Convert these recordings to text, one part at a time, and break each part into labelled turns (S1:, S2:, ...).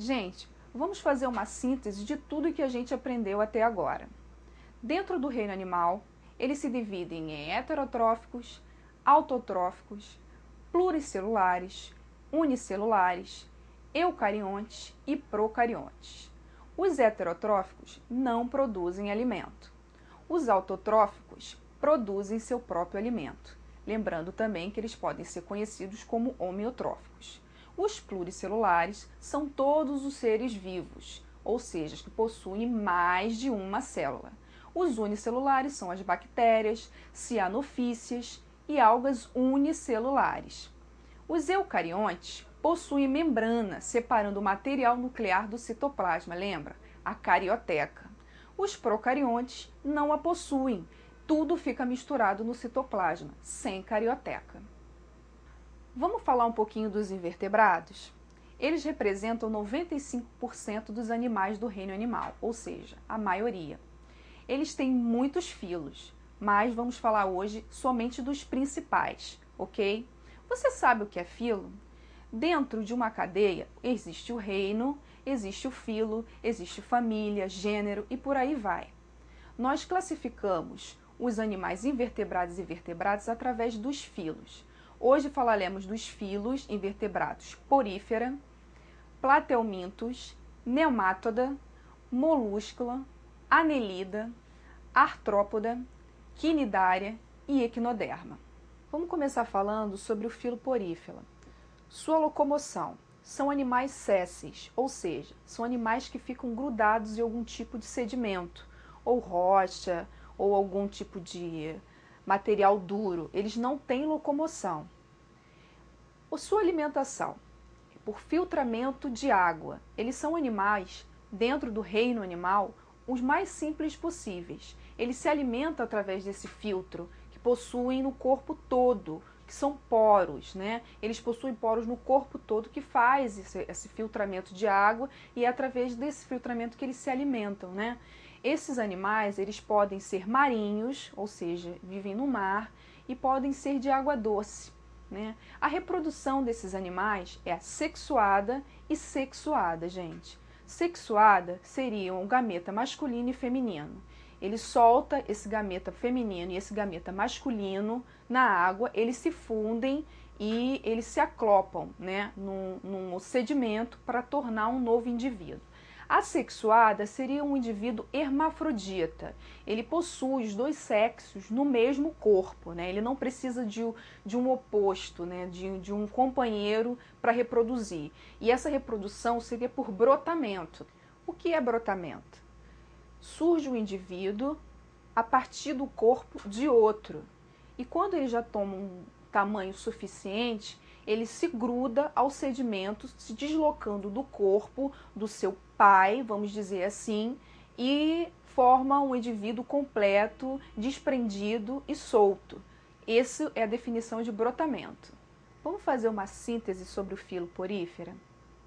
S1: Gente, vamos fazer uma síntese de tudo que a gente aprendeu até agora. Dentro do reino animal, eles se dividem em heterotróficos, autotróficos, pluricelulares, unicelulares, eucariontes e procariontes. Os heterotróficos não produzem alimento. Os autotróficos produzem seu próprio alimento. Lembrando também que eles podem ser conhecidos como homeotróficos. Os pluricelulares são todos os seres vivos, ou seja, que possuem mais de uma célula. Os unicelulares são as bactérias, cianofícias e algas unicelulares. Os eucariontes possuem membrana separando o material nuclear do citoplasma, lembra? A carioteca. Os procariontes não a possuem, tudo fica misturado no citoplasma, sem carioteca. Vamos falar um pouquinho dos invertebrados? Eles representam 95% dos animais do reino animal, ou seja, a maioria. Eles têm muitos filos, mas vamos falar hoje somente dos principais, ok? Você sabe o que é filo? Dentro de uma cadeia existe o reino, existe o filo, existe família, gênero e por aí vai. Nós classificamos os animais invertebrados e vertebrados através dos filos. Hoje falaremos dos filos invertebrados porífera, platelmintos, nemátoda, molúscula, anelida, artrópoda, quinidária e equinoderma. Vamos começar falando sobre o filo porífera. Sua locomoção. São animais sésseis, ou seja, são animais que ficam grudados em algum tipo de sedimento, ou rocha, ou algum tipo de material duro. Eles não têm locomoção. Sua alimentação é por filtramento de água. Eles são animais, dentro do reino animal, os mais simples possíveis. Eles se alimentam através desse filtro, que possuem no corpo todo, que são poros, né? Eles possuem poros no corpo todo que faz esse filtramento de água e é através desse filtramento que eles se alimentam, né? Esses animais, eles podem ser marinhos, ou seja, vivem no mar, e podem ser de água doce, né? A reprodução desses animais é sexuada e sexuada, gente. Sexuada seria o gameta masculino e feminino. Ele solta esse gameta feminino e esse gameta masculino na água, eles se fundem e eles se aclopam, né, num sedimento para tornar um novo indivíduo. A sexuada seria um indivíduo hermafrodita. Ele possui os dois sexos no mesmo corpo, né? Ele não precisa de um oposto, né? de um companheiro para reproduzir. E essa reprodução seria por brotamento. O que é brotamento? Surge um indivíduo a partir do corpo de outro. E quando ele já toma um tamanho suficiente, ele se gruda ao sedimento, se deslocando do corpo do seu pai, vamos dizer assim, e forma um indivíduo completo, desprendido e solto. Essa é a definição de brotamento. Vamos fazer uma síntese sobre o filo porífera?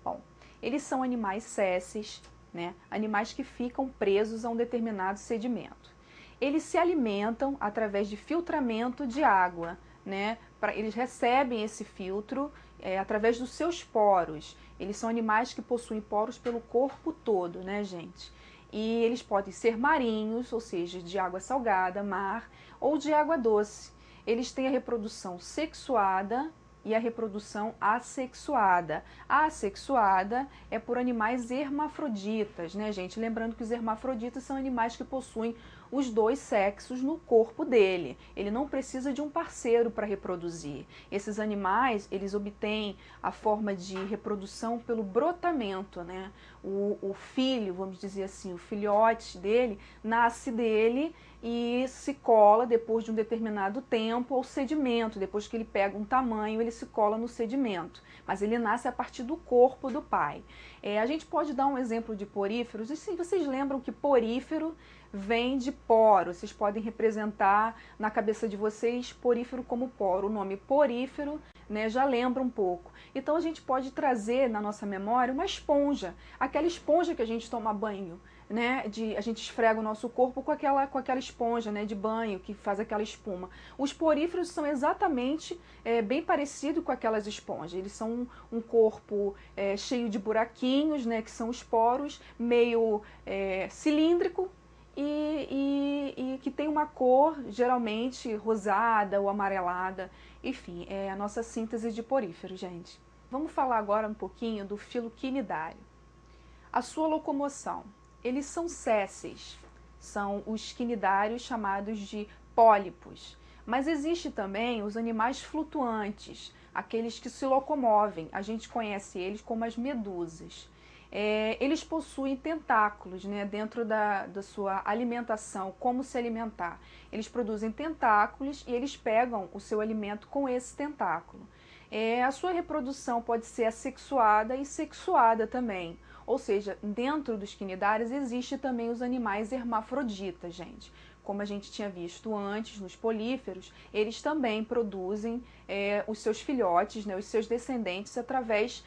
S1: Bom, eles são animais sésseis, né? Animais que ficam presos a um determinado sedimento. Eles se alimentam através de filtramento de água, né? Eles recebem esse filtro através dos seus poros. Eles são animais que possuem poros pelo corpo todo, né, gente? E eles podem ser marinhos, ou seja, de água salgada, mar, ou de água doce. Eles têm a reprodução sexuada e a reprodução assexuada. A assexuada é por animais hermafroditas, né, gente? Lembrando que os hermafroditas são animais que possuem os dois sexos no corpo dele. Ele não precisa de um parceiro para reproduzir. Esses animais, eles obtêm a forma de reprodução pelo brotamento, né? O filho, vamos dizer assim, o filhote dele, nasce dele e se cola depois de um determinado tempo ao sedimento. Depois que ele pega um tamanho, ele se cola no sedimento. Mas ele nasce a partir do corpo do pai. A gente pode dar um exemplo de poríferos. E se vocês lembram que porífero vem de poro, vocês podem representar na cabeça de vocês porífero como poro. O nome porífero, né, já lembra um pouco. Então a gente pode trazer na nossa memória uma esponja, aquela esponja que a gente toma banho né, a gente esfrega o nosso corpo com aquela esponja, né, de banho que faz aquela espuma. Os poríferos são exatamente bem parecidos com aquelas esponjas. Eles são um corpo cheio de buraquinhos, né, que são os poros, meio cilíndrico e que tem uma cor geralmente rosada ou amarelada. Enfim, é a nossa síntese de porífero, gente. Vamos falar agora um pouquinho do filo quinidário. A sua locomoção. Eles são sésseis, são os quinidários chamados de pólipos. Mas existe também os animais flutuantes, aqueles que se locomovem. A gente conhece eles como as medusas. Eles possuem tentáculos, né, dentro da sua alimentação, como se alimentar. Eles produzem tentáculos e eles pegam o seu alimento com esse tentáculo. A sua reprodução pode ser assexuada e sexuada também. Ou seja, dentro dos quinidários existe também os animais hermafroditas, gente. Como a gente tinha visto antes, nos políferos, eles também produzem os seus filhotes, né, os seus descendentes, através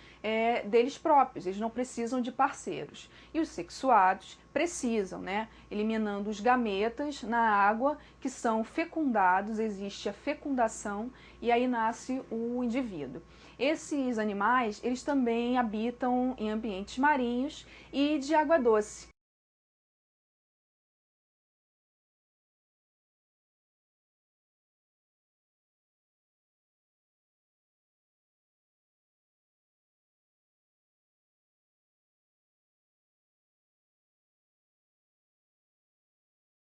S1: deles próprios. Eles não precisam de parceiros. E os sexuados precisam, né, eliminando os gametas na água, que são fecundados, existe a fecundação, e aí nasce o indivíduo. Esses animais, eles também habitam em ambientes marinhos e de água doce.